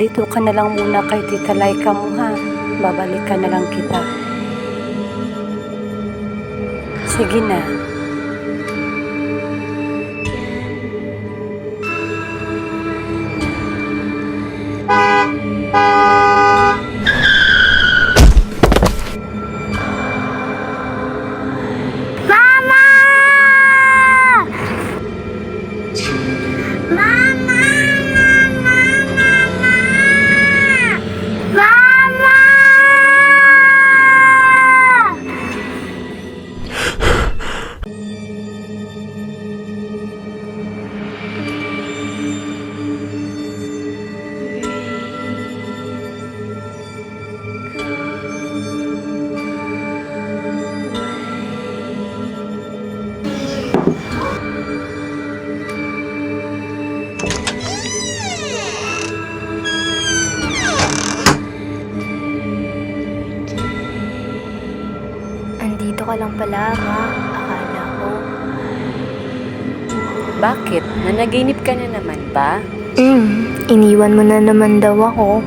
dito ka na lang muna kay Tita Laika mo ha. Babalikan na lang kita. Sige na. Mama! Mama! Mama! Andito ka lang pala, Ma. Akala ko. Bakit? Nanaginip ka na naman ba? Iniwan mo na naman daw ako.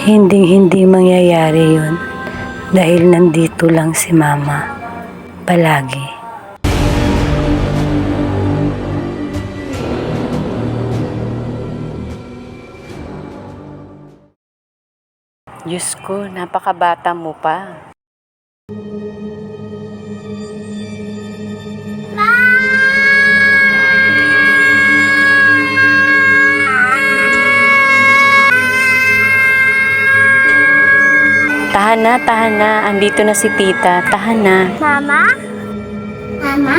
Hindi mangyayari yun dahil nandito lang si Mama palagi. Diyos ko, napakabata mo pa. Tahan na. Andito na si Tita. Tahan na. Mama? Mama?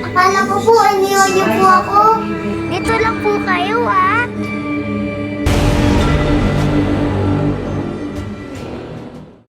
Akala ko po, iniwan niyo po ako. Dito lang po kayo.